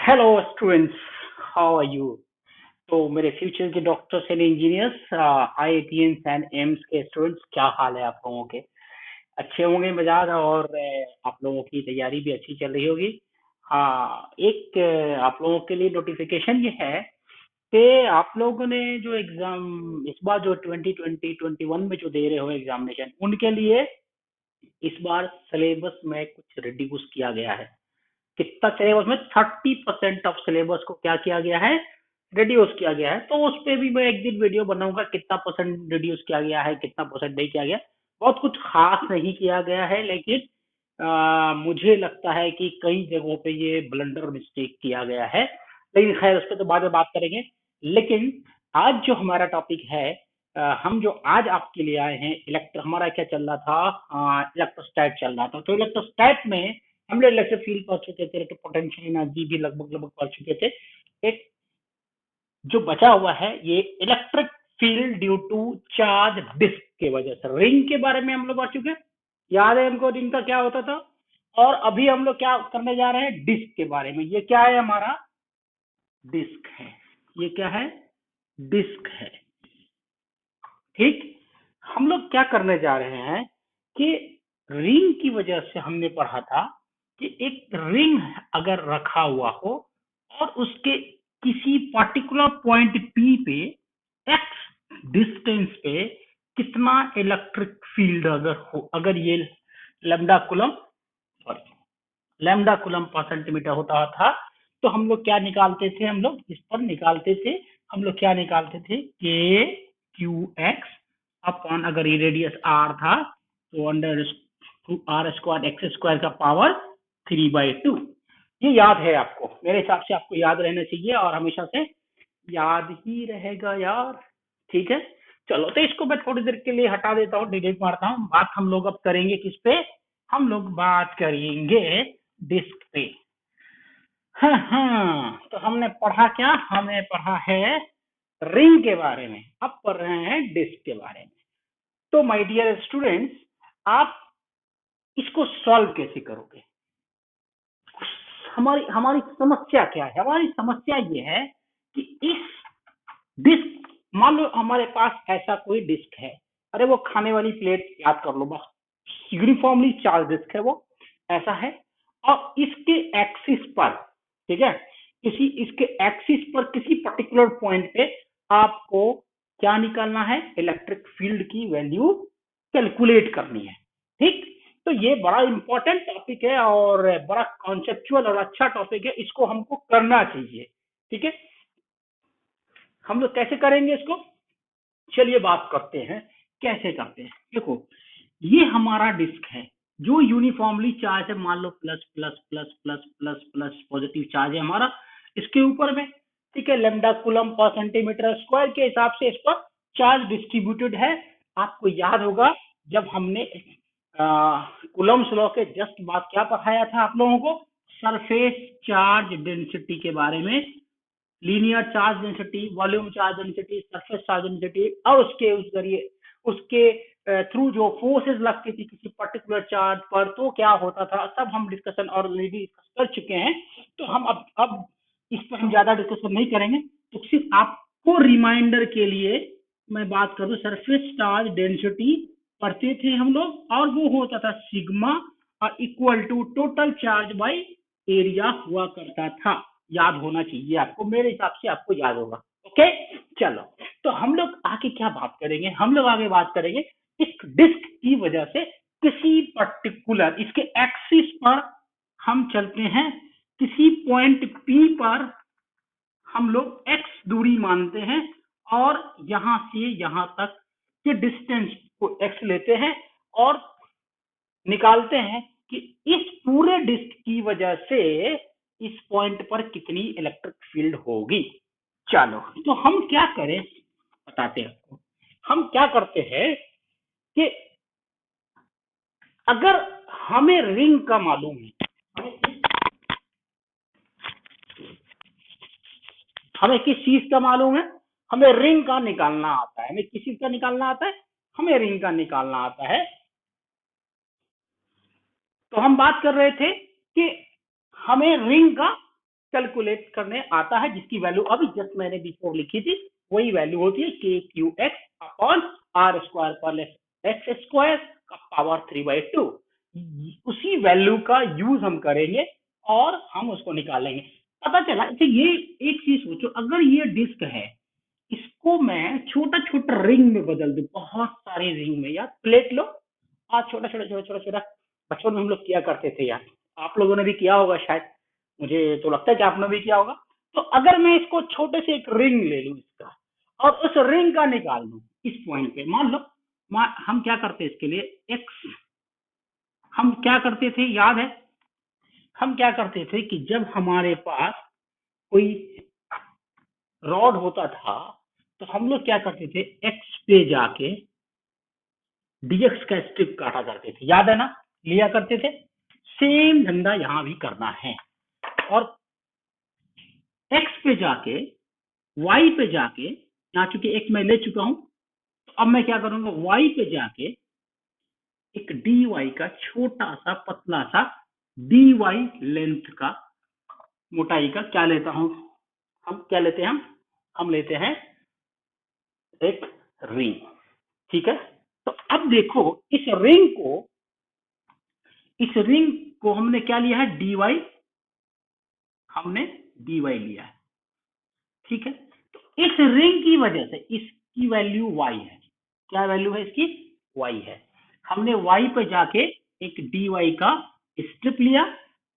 Hello students, how are you. तो मेरे future के doctors and engineers, IITians and AIIMS के स्टूडेंट्स, क्या हाल है आप लोगों के। अच्छे होंगे मिजाज, और आप लोगों की तैयारी भी अच्छी चल रही होगी। हाँ, एक आप लोगों के लिए नोटिफिकेशन ये है कि आप लोगों ने जो एग्जाम इस बार जो 2020 21 में जो दे रहे हो एग्जामिनेशन, उनके लिए इस बार सिलेबस में कुछ रिड्यूस किया गया है। कितना सिलेबस में 30% ऑफ सिलेबस को क्या किया गया है, रिड्यूस किया गया है। तो उस पे भी मैं एक दिन वीडियो बनाऊंगा, कितना परसेंट रिड्यूस किया गया है, कितना परसेंट नहीं किया गया। बहुत कुछ खास नहीं किया गया है, लेकिन मुझे लगता है कि कई जगहों पे ये ब्लंडर मिस्टेक किया गया है। लेकिन खैर, उस पर तो बाद में बात करेंगे। लेकिन आज जो हमारा टॉपिक है, हम जो आज आपके लिए आए हैं, हमारा क्या चल रहा था, इलेक्ट्रोस्टैट चल रहा था। तो इलेक्ट्रोस्टैट में हम लोग इलेक्ट्रिक फील्ड पढ़ चुके थे, तो पोटेंशियल एनर्जी भी लगभग लगभग पढ़ चुके थे। एक जो बचा हुआ है, ये electric field due to charge disc के वजह से। रिंग के बारे में हम लोग पढ़ चुके हैं, याद है हमको रिंग का क्या होता था। और अभी हम लोग क्या करने जा रहे हैं, डिस्क के बारे में। ये क्या है, हमारा डिस्क है। ये क्या है, डिस्क है। ठीक। हम लोग क्या करने जा रहे हैं कि रिंग की वजह से हमने पढ़ा था कि एक रिंग अगर रखा हुआ हो और उसके किसी पर्टिकुलर पॉइंट पी पे एक्स डिस्टेंस पे कितना इलेक्ट्रिक फील्ड अगर हो, अगर ये lambda coulomb sorry lambda coulomb पर सेंटीमीटर होता था, तो हम लोग क्या निकालते थे, हम लोग इस पर निकालते थे। हम लोग क्या निकालते थे, के क्यू एक्स अपॉन, अगर ये रेडियस आर था तो under R square X square का पावर 3/2। ये याद है आपको, मेरे हिसाब से आपको याद रहना चाहिए और हमेशा से याद ही रहेगा यार। ठीक है, चलो तो इसको मैं थोड़ी देर के लिए हटा देता हूँ, डिलीट मारता हूँ। बात हम लोग अब करेंगे किस पे, हम लोग बात करेंगे डिस्क पे। हाँ हाँ, तो हमने पढ़ा क्या, हमने पढ़ा है रिंग के बारे में, अब पढ़ रहे हैं डिस्क के बारे में। तो माय डियर स्टूडेंट्स, आप इसको सॉल्व कैसे करोगे। हमारी हमारी समस्या क्या है, हमारी समस्या ये है कि इस डिस्क, मान लो हमारे पास ऐसा कोई डिस्क है। अरे वो खाने वाली प्लेट याद कर लो, बस यूनिफॉर्मली चार्ज डिस्क है वो, ऐसा है। और इसके एक्सिस पर, ठीक है, किसी इसके एक्सिस पर किसी पर्टिकुलर पॉइंट पे आपको क्या निकालना है, इलेक्ट्रिक फील्ड की वैल्यू कैलकुलेट करनी है। ठीक। तो ये बड़ा इंपॉर्टेंट टॉपिक है और बड़ा कॉन्सेप्चुअल और अच्छा टॉपिक है, इसको हमको करना चाहिए। ठीक है, हम लोग कैसे करेंगे इसको, चलिए बात करते हैं कैसे करते हैं। देखो, ये हमारा डिस्क है जो यूनिफॉर्मली चार्ज है, मान लो plus plus plus plus plus plus positive charge है हमारा इसके ऊपर में। ठीक है, लेमडा कुलम पर सेंटीमीटर स्क्वायर के हिसाब से इस पर चार्ज डिस्ट्रीब्यूटेड है। आपको याद होगा जब हमने कुलम्स लॉ के जस्ट बाद क्या पढ़ाया था आप लोगों को, सरफेस चार्ज डेंसिटी के बारे में। Linear charge density, volume charge density, surface charge density, और उसके उस जरिए उसके थ्रू जो फोर्सेस लगती थी किसी पर्टिकुलर चार्ज पर, तो क्या होता था, सब हम डिस्कशन ऑलरेडी डिस्कस कर चुके हैं। तो हम अब इस पर हम ज्यादा डिस्कशन नहीं करेंगे। तो सिर्फ आपको रिमाइंडर के लिए मैं बात करूं, सरफेस चार्ज डेंसिटी पढ़ते थे हम लोग, और वो होता था सिग्मा और equal to total charge by area हुआ करता था। याद होना चाहिए आपको, मेरे हिसाब से आपको याद होगा। ओके, चलो तो हम लोग आगे क्या बात करेंगे, हम लोग आगे बात करेंगे इस डिस्क की वजह से किसी पर्टिकुलर इसके एक्सिस पर हम चलते हैं, किसी पॉइंट पी पर हम लोग एक्स दूरी मानते हैं, और यहां से यहां तक के डिस्टेंस को एक्स लेते हैं और निकालते हैं कि इस पूरे डिस्क की वजह से इस पॉइंट पर कितनी इलेक्ट्रिक फील्ड होगी। चलो तो हम क्या करें, बताते हैं आपको। हम क्या करते हैं कि अगर हमें रिंग का मालूम है, हमें किस चीज का मालूम है, हमें रिंग का निकालना आता है। हमें किस चीज का निकालना आता है, हमें रिंग का निकालना आता है। तो हम बात कर रहे थे कि हमें रिंग का कैलकुलेट करने आता है, जिसकी वैल्यू अभी जस्ट मैंने बिफोर लिखी थी, वही वैल्यू होती है K Q X upon R square पर एक्स स्क्वायर का पावर 3/2। उसी वैल्यू का यूज हम करेंगे और हम उसको निकालेंगे। पता चला, अच्छा ये एक चीज सोचो, अगर ये डिस्क है, इसको मैं छोटा छोटा रिंग में बदल दूं, बहुत सारे रिंग में, यार प्लेट लो, आज छोटा छोटा छोटा छोटा छोटा, बचपन में हम लोग किया करते थे यार, आप लोगों ने भी किया होगा शायद, मुझे तो लगता है कि आपने भी किया होगा। तो अगर मैं इसको छोटे से एक रिंग ले लूं इसका, और उस रिंग का निकाल लूं इस पॉइंट पे, मान लो हम क्या करते हैं इसके लिए एक्स, हम क्या करते थे याद है, हम क्या करते थे कि जब हमारे पास कोई रॉड होता था तो हम लोग क्या करते थे, एक्स पे जाके डीएक्स का स्ट्रिप काटा करते थे, याद है ना, लिया करते थे। सेम धंधा यहां भी करना है, और एक्स पे जाके वाई पे जाके, यहाँ चूंकि एक्स मैं ले चुका हूं, तो अब मैं क्या करूंगा, वाई पे जाके एक डी वाई का छोटा सा पतला सा डी वाई लेंथ का, मोटाई का क्या लेता हूं, हम क्या लेते हैं, हम लेते हैं एक रिंग, ठीक है। तो अब देखो इस रिंग को हमने क्या लिया है, डी वाई, हमने डी वाई लिया है, ठीक है। तो इस रिंग की वजह से इसकी वैल्यू वाई है, क्या वैल्यू है इसकी, वाई है। हमने वाई पे जाके एक डी वाई का स्ट्रिप लिया,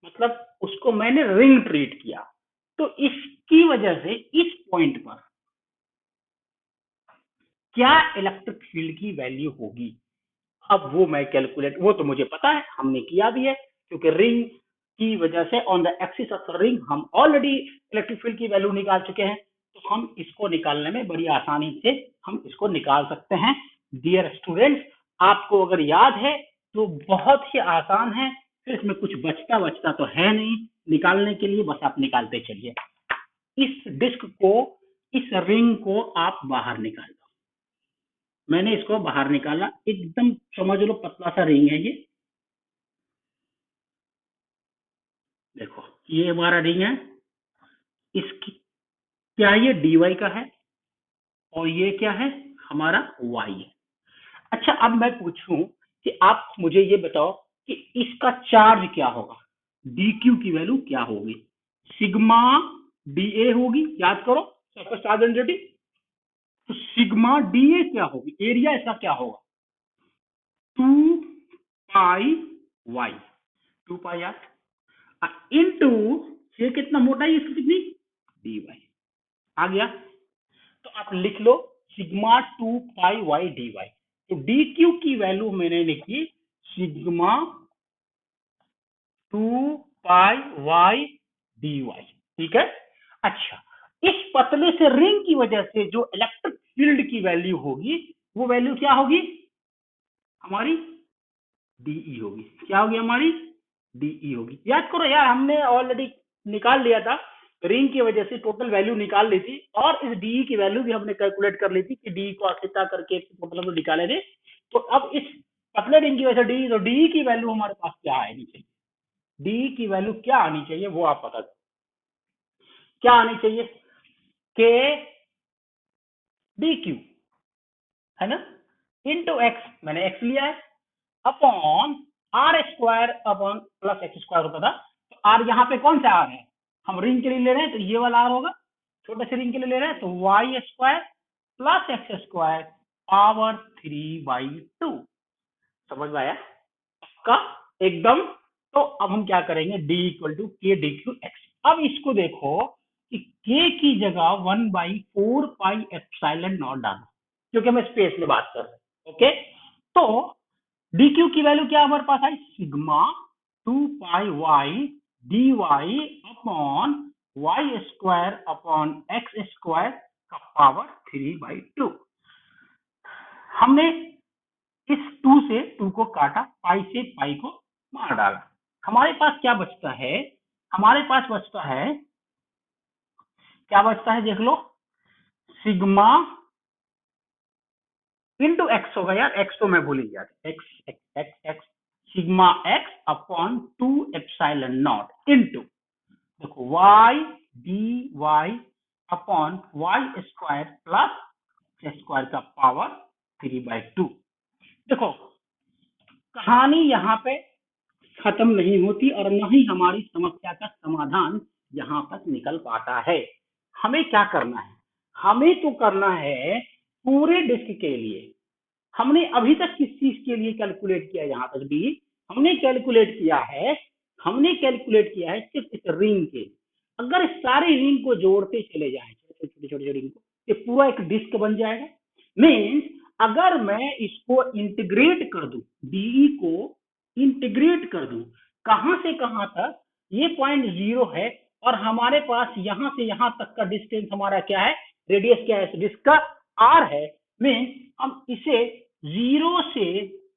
मतलब उसको मैंने रिंग ट्रीट किया, तो इसकी वजह से इस पॉइंट पर क्या इलेक्ट्रिक फील्ड की वैल्यू होगी, अब वो मैं कैलकुलेट, वो तो मुझे पता है, हमने किया भी है, क्योंकि रिंग की वजह से on the axis of the ring हम ऑलरेडी इलेक्ट्रिक फील्ड की वैल्यू निकाल चुके हैं, तो हम इसको निकालने में बड़ी आसानी से हम इसको निकाल सकते हैं। डियर स्टूडेंट्स, आपको अगर याद है तो बहुत ही आसान है, फिर इसमें कुछ बचता तो है नहीं निकालने के लिए, बस आप निकालते चलिए। इस डिस्क को, इस रिंग को आप बाहर निकाल दो, मैंने इसको बाहर निकाला, एकदम समझ लो पतला सा रिंग है ये, देखो ये हमारा रिंग है, इसकी क्या ये डी वाई का है, और ये क्या है, हमारा वाई है। अच्छा अब मैं पूछूं कि आप मुझे ये बताओ कि इसका चार्ज क्या होगा, डी क्यू की वैल्यू क्या होगी, सिग्मा डी ए होगी, याद करो सरफेस चार्ज डेंसिटी, तो सिग्मा डी ए क्या होगी, एरिया इसका क्या होगा, 2 पाई वाई, 2 पाई इंटू, ये कितना मोटा है, इसकी कितनी, डी वाई, आ गया। तो आप लिख लो sigma 2 pi y d Y, तो डी क्यू की वैल्यू मैंने लिखी sigma 2 pi y d Y, ठीक है। अच्छा, इस पतले से रिंग की वजह से जो इलेक्ट्रिक फील्ड की वैल्यू होगी, वो वैल्यू क्या होगी, हमारी डीई होगी, क्या होगी हमारी, डीई होगी। याद करो यार, हमने ऑलरेडी निकाल लिया था, रिंग की वजह से टोटल वैल्यू निकाल ली थी, और इस डीई की वैल्यू भी हमने कैलकुलेट कर ली थी कि डी को आखिरता करके टोटल हम निकाले थे। तो अब इस पतले रिंग की वजह से डी, तो डी की वैल्यू हमारे पास क्या आनी चाहिए, डी की वैल्यू क्या आनी चाहिए वो आप बता दो, क्या आनी चाहिए, के डी क्यू, है ना, इंटू एक्स, मैंने एक्स लिया है, upon R square upon plus x square होता था, तो आर यहाँ पे कौन सा आर है, हम रिंग के लिए ले रहे हैं तो ये वाला आर होगा, छोटे से रिंग के लिए ले रहे हैं तो Y square plus x square power 3/2, समझ में आया का, एकदम। तो अब हम क्या करेंगे, डी इक्वल टू के डी क्यू एक्स, अब इसको देखो कि के की जगह 1/4 पाई एप्सिलॉन नॉट डालो, क्योंकि हम स्पेस में बात कर रहे हैं, ओके। तो डी क्यू की वैल्यू क्या हमारे पास आई, sigma 2 pi y d y upon y square upon x square का पावर 3/2। हमने इस 2 से 2 को काटा, पाई से पाई को मार डाला, हमारे पास क्या बचता है, हमारे पास बचता है, क्या बचता है देख लो, सिग्मा इंटू एक्स होगा, यार एक्स तो मैं भूल ही गया, x x x x, sigma x upon 2 epsilon naught into देखो y d y upon y square plus x square का पावर 3/2। देखो कहानी यहाँ पे खत्म नहीं होती और न ही हमारी समस्या का समाधान यहाँ तक निकल पाता है। हमें क्या करना है, हमें तो करना है पूरे डिस्क के लिए। हमने अभी तक किस चीज के लिए कैलकुलेट किया, यहाँ तक भी हमने कैलकुलेट किया है, हमने कैलकुलेट किया है सिर्फ इस रिंग के। अगर सारे रिंग को जोड़ते चले जाए, छोटे छोटे रिंग को, ये पूरा एक डिस्क बन जाएगा। मीन्स अगर मैं इसको इंटीग्रेट कर दूं, डीई को इंटीग्रेट कर दूं, कहां से कहां तक, ये पॉइंट 0 है और हमारे पास यहां से यहां तक का डिस्टेंस हमारा क्या है, रेडियस क्या है डिस्क का, आर है। मीन्स हम इसे 0 से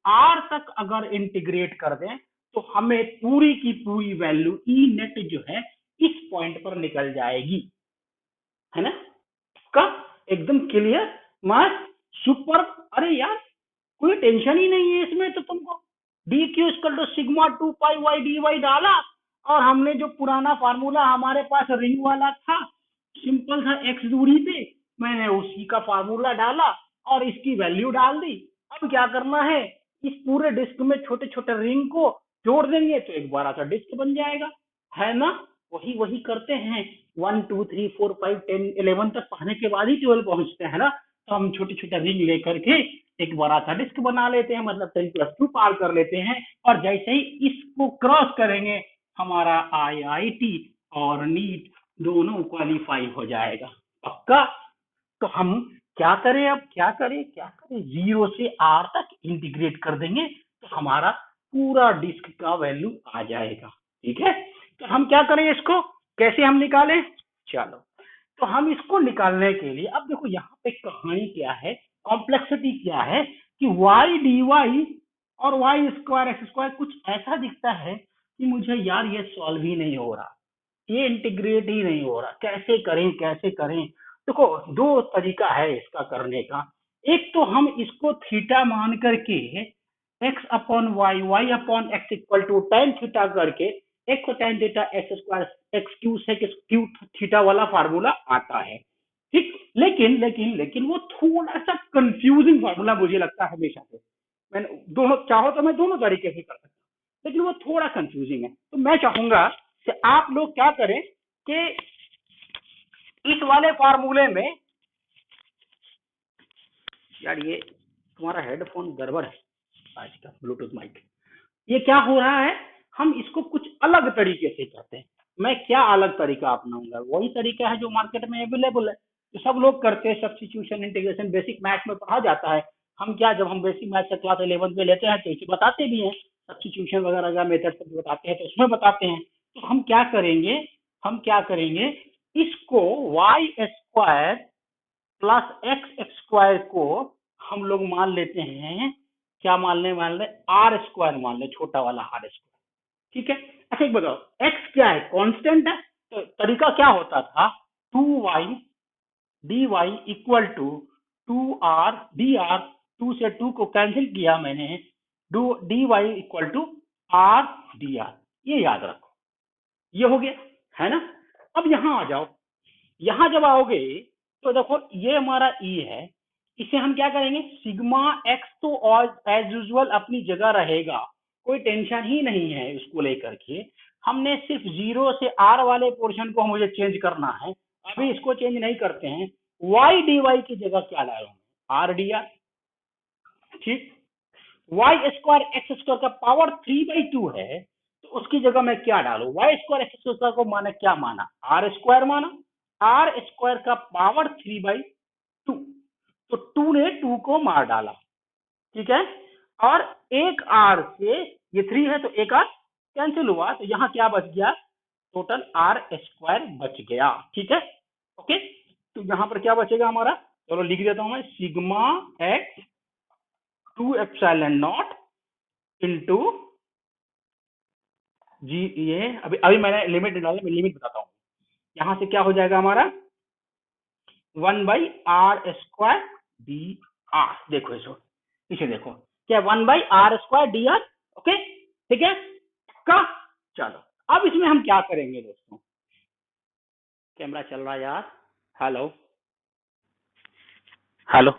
आर तक अगर इंटीग्रेट कर दें तो हमें पूरी की पूरी वैल्यू ई नेट जो है इस पॉइंट पर निकल जाएगी, है ना। का एकदम क्लियर, मस्त, सुपर। अरे यार कोई टेंशन ही नहीं है इसमें, तो तुमको D Q equal to sigma 2 pi y dy डाला और हमने जो पुराना फार्मूला हमारे पास रिंग वाला था, सिंपल था, एक्स दूरी पे मैंने उसी का फार्मूला डाला और इसकी वैल्यू डाल दी। अब क्या करना है, इस पूरे डिस्क में छोटे छोटे रिंग को जोड़ देंगे तो एक बड़ा सा डिस्क बन जाएगा, है ना। वही वही करते हैं, 1 2 3 4 5 10 11 तक पढ़ने के बाद ही 12 पहुंचते हैं ना। तो हम छोटे छोटे रिंग लेकर के एक बड़ा सा डिस्क बना लेते हैं, मतलब 10+2 पार कर लेते हैं। और जैसे ही इसको क्रॉस करेंगे हमारा आईआईटी और नीट दोनों क्वालिफाई हो जाएगा, पक्का। तो हम क्या करें, अब क्या करें, 0 से आर तक इंटीग्रेट कर देंगे तो हमारा पूरा डिस्क का वैल्यू आ जाएगा, ठीक है। तो हम क्या करें, इसको कैसे हम निकालें, चलो। तो हम इसको निकालने के लिए, अब देखो यहाँ पे कहानी क्या है, कॉम्प्लेक्सिटी क्या है कि वाई डी वाई और वाई स्क्वायर एक्स स्क्वायर कुछ ऐसा दिखता है कि मुझे यार ये सॉल्व ही नहीं हो रहा, ये इंटीग्रेट ही नहीं हो रहा, कैसे करें कैसे करें। देखो दो तरीका है इसका करने का। एक तो हम इसको थीटा मान करके X upon Y upon X equal to tan theta करके, एक को tan theta X square X Q से क्यू थीटा वाला फार्मूला आता है, ठीक। लेकिन लेकिन लेकिन वो थोड़ा सा कंफ्यूजिंग फार्मूला मुझे लगता है हमेशा से। मैंने दोनों, चाहो तो मैं दोनों तरीके से कर सकता हूँ, लेकिन वो थोड़ा कंफ्यूजिंग है। तो मैं चाहूंगा कि आप लोग क्या करें कि इस वाले फार्मूले में, यार ये तुम्हारा हेडफोन गड़बड़ है आज का, ब्लूटूथ माइक, ये क्या हो रहा है, हम इसको कुछ अलग तरीके से करते हैं। मैं क्या अलग तरीका अपनाऊंगा, वही तरीका है जो मार्केट में अवेलेबल है, तो सब लोग करते हैं, सब्स्टिट्यूशन इंटीग्रेशन बेसिक मैथ में पढ़ा जाता है। हम क्या, जब हम बेसिक मैथ से क्लास 11 में लेते हैं तो इसे बताते भी हैं, सब्स्टिट्यूशन वगैरह का मेथड सब बताते हैं तो उसमें बताते हैं। तो हम क्या करेंगे, हम क्या करेंगे, इसको Y square plus x square को हम लोग मान लेते हैं, क्या मान ले, आर स्क्वायर मान ले, छोटा वाला आर स्क्वायर, ठीक है। अच्छा एक बताओ, एक्स क्या है, कांस्टेंट है, तो तरीका क्या होता था, 2y dy equal to 2r dr, 2 से 2 को कैंसिल किया मैंने, dy equal to r dr, ये याद रखो, ये हो गया, है ना। अब यहां आ जाओ, यहां जब आओगे तो देखो ये हमारा ई है, इसे हम क्या करेंगे, सिग्मा एक्स तो और एज यूजुअल अपनी जगह रहेगा, कोई टेंशन ही नहीं है इसको लेकर के। हमने सिर्फ 0 से आर वाले पोर्शन को मुझे चेंज करना है, अभी इसको चेंज नहीं करते हैं। वाई डी वाई की जगह क्या डालूंगा, आर डी आर, ठीक। वाई स्क्वायर एक्स स्क्वायर का पावर 3/2 है, तो उसकी जगह मैं क्या डालू, वाई स्क्वायर एक्स स्क्वायर को माना क्या माना, आर स्क्वायर माना, आर स्क्वायर का पावर 3/2, तो 2 ने 2 को मार डाला, ठीक है। और एक आर से, ये 3 है तो एक आर कैंसिल हुआ, तो यहाँ क्या बच गया, टोटल आर स्क्वायर बच गया, ठीक है, ओके। तो यहाँ पर क्या बचेगा हमारा, चलो लिख देता हूं मैं, sigma x 2 epsilon naught into जी, ये अभी मैंने लिमिट डाला, मैं लिमिट बताता हूँ। यहां से क्या हो जाएगा हमारा, 1/r² dr, देखो इसको, इसे देखो क्या, 1/r² dr, ओके, ठीक है, का। चलो अब इसमें हम क्या करेंगे दोस्तों, कैमरा चल रहा है यार। हेलो हेलो,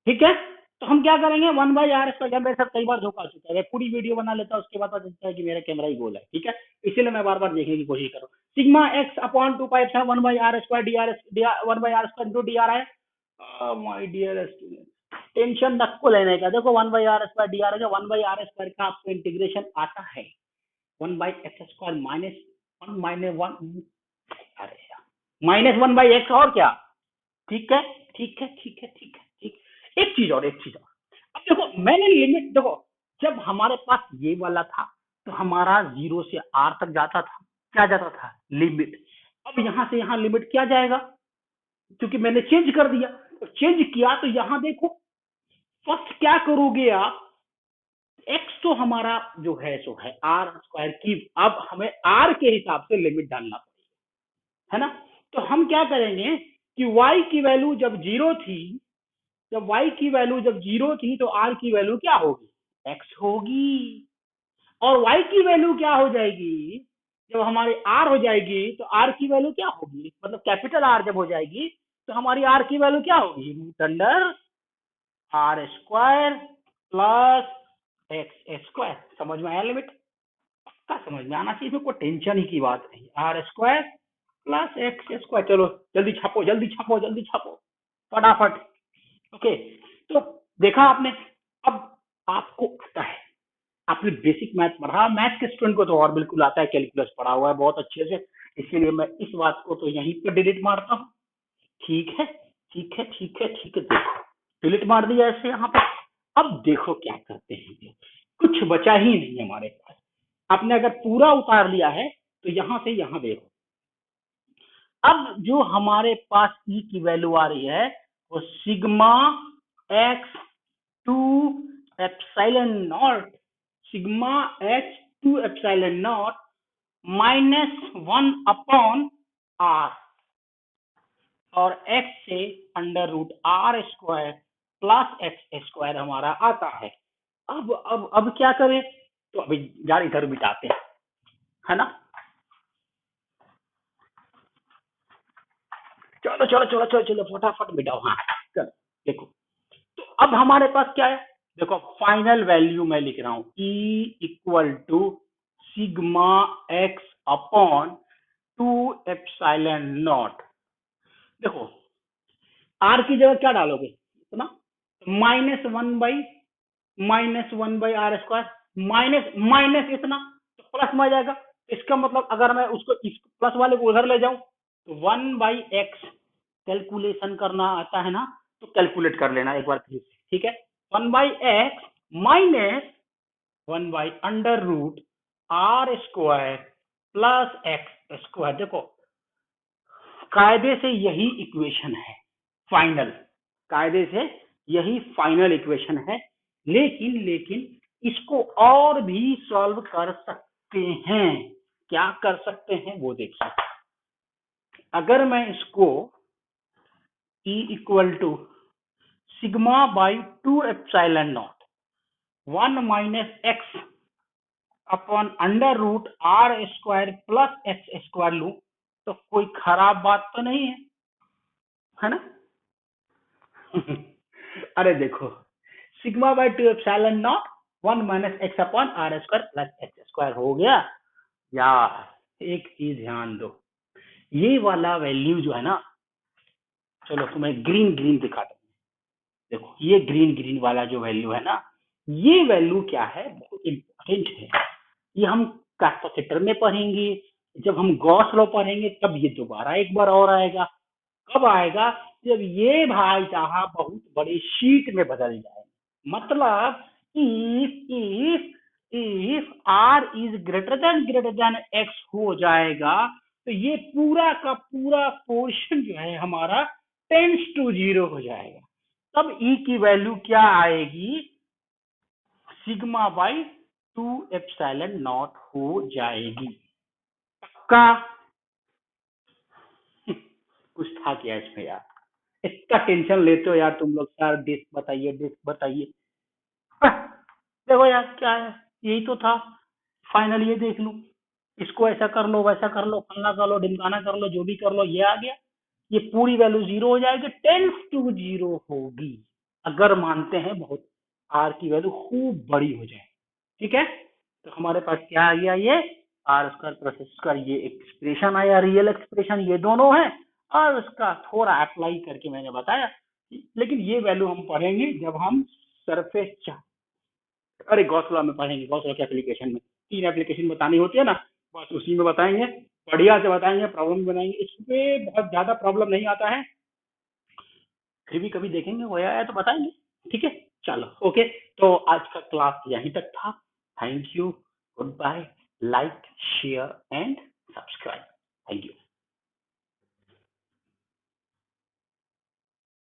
ठीक है। तो हम क्या करेंगे, 1/r स्क्वायर, मेरे साथ कई बार धोखा चुका है, पूरी वीडियो बना लेता हूँ उसके बाद पता चलता है कि मेरा कैमरा ही गोल है, ठीक है। इसीलिए मैं बार बार देखने की कोशिश करूँ। Sigma x upon 2 pi epsilon 1/r square D R 1/r square into D R है। माय डियर स्टूडेंट, टेंशन नको लेने का। देखो 1/r स्क्वायर डी आर है, 1/r स्क्वायर का आपको इंटीग्रेशन आता है 1/x स्क्वायर माइनस 1 अरे माइनस 1/x और क्या, ठीक है ठीक है ठीक है ठीक है ठीक। एक चीज और, अब देखो मैंने लिमिट, देखो जब हमारे पास ये वाला था तो हमारा 0 से r तक जाता था, क्या जाता था, लिमिट। अब यहां से यहां लिमिट क्या जाएगा, क्योंकि मैंने चेंज कर दिया, तो चेंज किया तो यहां देखो, फर्स्ट क्या करोगे आप, x तो हमारा जो है सो है r स्क्वायर की, अब हमें r के हिसाब से लिमिट डालना पड़ेगा, है ना। तो हम क्या करेंगे कि y की वैल्यू जब जीरो थी, जब y की वैल्यू जब जीरो थी तो r की वैल्यू क्या होगी, x होगी। और y की वैल्यू क्या हो जाएगी, जब हमारी r हो जाएगी तो r की वैल्यू क्या होगी, मतलब कैपिटल R जब हो जाएगी तो हमारी r की वैल्यू क्या होगी, root under r square plus x square. समझ में आया लिमिट, पक्का समझ में आना चाहिए, इसमें कोई टेंशन ही की बात नहीं। R square plus x square, चलो जल्दी छापो जल्दी छापो जल्दी छापो फटाफट। ओके, तो देखा आपने। अब आपको आता है, आपने बेसिक मैथ पढ़ा, मैथ के स्टूडेंट को तो और बिल्कुल आता है, कैलकुलस पढ़ा हुआ है बहुत अच्छे से, इसीलिए मैं इस बात को तो यहीं पर डिलीट मारता हूँ। ठीक है ठीक है ठीक है ठीक है, देखो डिलीट मार दिया ऐसे यहाँ पे। अब देखो क्या करते हैं, कुछ बचा ही नहीं हमारे पास। आपने अगर पूरा उतार लिया है तो यहां से यहां देखो, अब जो हमारे पास ई की वैल्यू आ रही है वो sigma x two epsilon naught, sigma x two epsilon naught -1/r, और x से under root r square plus x square हमारा आता है। अब क्या करें, तो अभी यार इधर मिटाते हैं, है ना। चलो चलो चलो चलो चलो फटाफट मिटाओ, हाँ चलो देखो। तो अब हमारे पास क्या है, देखो फाइनल वैल्यू मैं लिख रहा हूं, E equal to sigma x upon 2 epsilon naught. देखो r की जगह क्या डालोगे, इतना, -1/r स्क्वायर, माइनस माइनस इतना तो प्लस में आ जाएगा। इसका मतलब अगर मैं उसको इस प्लस वाले को उधर ले जाऊं तो 1/x, कैलकुलेशन करना आता है ना, तो कैलकुलेट कर लेना एक बार फिर से, ठीक है। 1/x minus 1/√r square plus x square. देखो कायदे से यही इक्वेशन है फाइनल, कायदे से यही फाइनल इक्वेशन है, लेकिन लेकिन इसको और भी सॉल्व कर सकते हैं। क्या कर सकते हैं वो देखिए, अगर मैं इसको E equal to sigma by 2 epsilon naught 1 - x upon under root r square plus x square लू तो कोई खराब बात तो नहीं है ना। अरे देखो, sigma by 2 epsilon naught 1 - x upon r square plus x square हो गया। यार एक चीज ध्यान दो, ये वाला वैल्यू जो है ना, चलो तुम्हें ग्रीन ग्रीन दिखाता हूँ। देखो ये ग्रीन ग्रीन वाला जो वैल्यू है ना, ये वैल्यू क्या है, बहुत इंपॉर्टेंट है। ये हम कैपेसिटर में पढ़ेंगे, जब हम गॉस लॉ पढ़ेंगे तब ये दोबारा एक बार और आएगा। कब आएगा, जब ये भाई साहब बहुत बड़ी शीट में बदल जाए, मतलब if if r is greater than x हो जाएगा तो ये पूरा का पूरा पोर्शन जो है हमारा टेंस टू 0 हो जाएगा। तब e की वैल्यू क्या आएगी, सिग्मा बाई 2 एप्सिलॉन नॉट हो जाएगी। का कुछ था क्या इसमें यार, इतना टेंशन लेते हो यार तुम लोग, यार डिस्क बताइए डिस्क बताइए। देखो यार क्या है, यही तो था, फाइनल ये देख लूं। इसको ऐसा कर लो, वैसा कर लो, फलना कर लो, ढिमकाना कर लो, जो भी कर लो, ये आ गया, ये पूरी वैल्यू जीरो हो जाएगी, टेंस टू जीरो होगी अगर मानते हैं बहुत आर की वैल्यू खूब बड़ी हो जाए। ठीक है, तो हमारे पास क्या आ गया, ये आर स्क्वायर प्लस स्क्वायर, ये एक्सप्रेशन आया, रियल एक्सप्रेशन ये दोनों है, और उसका थोड़ा अप्लाई करके मैंने बताया, लेकिन ये वैल्यू हम पढ़ेंगे जब हम सरफेस, अरे गॉस लॉ में पढ़ेंगे, गॉस लॉ के एप्लीकेशन में 3 एप्लीकेशन बतानी होती है ना, बस उसी में बताएंगे, बढ़िया से बताएंगे, प्रॉब्लम बनाएंगे, इसमें बहुत ज्यादा प्रॉब्लम नहीं आता है, फिर भी कभी देखेंगे हो आया तो बताएंगे। ठीक है, चलो ओके, तो आज का क्लास यहीं तक था। Thank you, goodbye, like share and subscribe, thank you.